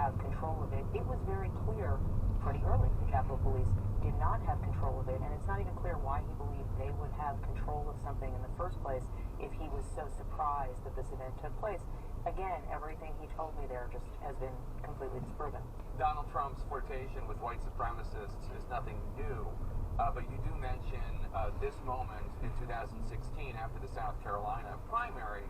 have control of it. It was very clear pretty early the Capitol Police did not have control of it, and it's not even clear why he believed they would have control of something in the first place if he was so surprised that this event took place. Again, everything he told me there just has been completely disproven. Donald Trump's flirtation with white supremacists is nothing new, but you do mention this moment in 2016 after the South Carolina primary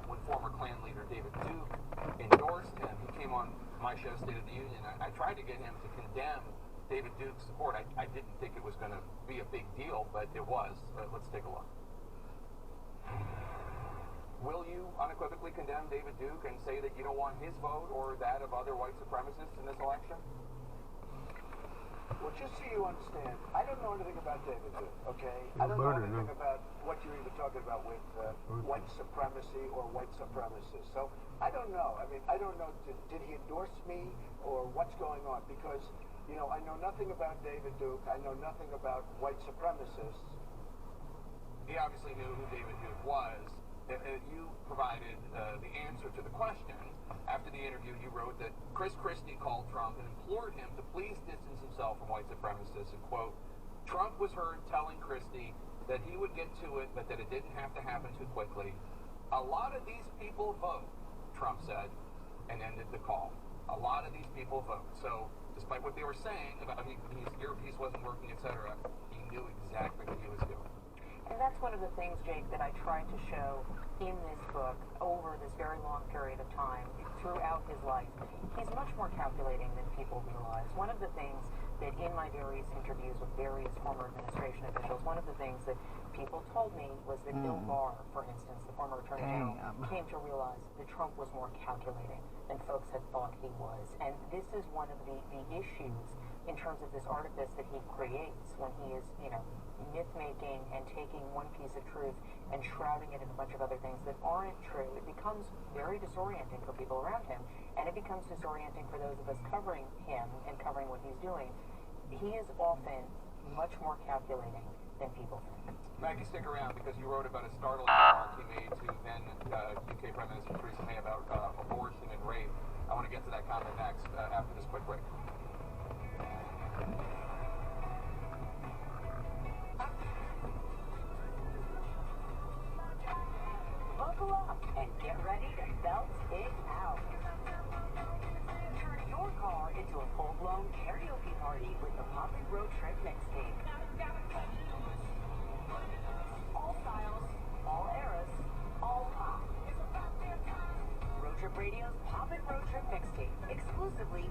when former Klan leader David Duke endorsed him. He came on my show, State of the Union. I tried to get him to condemn David Duke's support. I didn't think it was going to be a big deal, but it was. Let's take a look. Will you unequivocally condemn David Duke and say that you don't want his vote or that of other white supremacists in this election? Well, just so you understand, I don't know anything about David Duke, okay? I don't know anything about what you're even talking about with white supremacy or white supremacists. So I don't know. I mean, I don't know, did he endorse me or what's going on? Because, you know, I know nothing about David Duke. I know nothing about white supremacists. He obviously knew who David Duke was. You provided the answer to the question. After the interview, you wrote that Chris Christie called Trump and implored him to please distance himself from white supremacists, and, quote, Trump was heard telling Christie that he would get to it, but that it didn't have to happen too quickly. A lot of these people vote, Trump said, and ended the call. A lot of these people vote. So, despite what they were saying about his earpiece wasn't working, etc., he knew exactly what he was doing. And that's one of the things, Jake, that I tried to show in this book over this very long period of time, throughout his life. He's much more calculating than people realize. One of the things that in my various interviews with various former administration officials, one of the things that people told me was that Bill Barr, for instance, the former Attorney General, came to realize that Trump was more calculating than folks had thought he was. And this is one of the issues in terms of this artifice that he creates when he is, you know, myth-making and taking one piece of truth and shrouding it in a bunch of other things that aren't true. It becomes very disorienting for people around him, and it becomes disorienting for those of us covering him and covering what he's doing. He is often much more calculating than people think. Maggie, stick around, because you wrote about a startling remark he made to then UK Prime Minister Theresa May about abortion and rape. I want to get to that comment next after this quick break. Buckle up and get ready to belt it out. Turn your car into a full-blown karaoke party with the Poppin' Road Trip mixtape. All styles, all eras, all pop. Road Trip Radio's Poppin' Road Trip mixtape, exclusively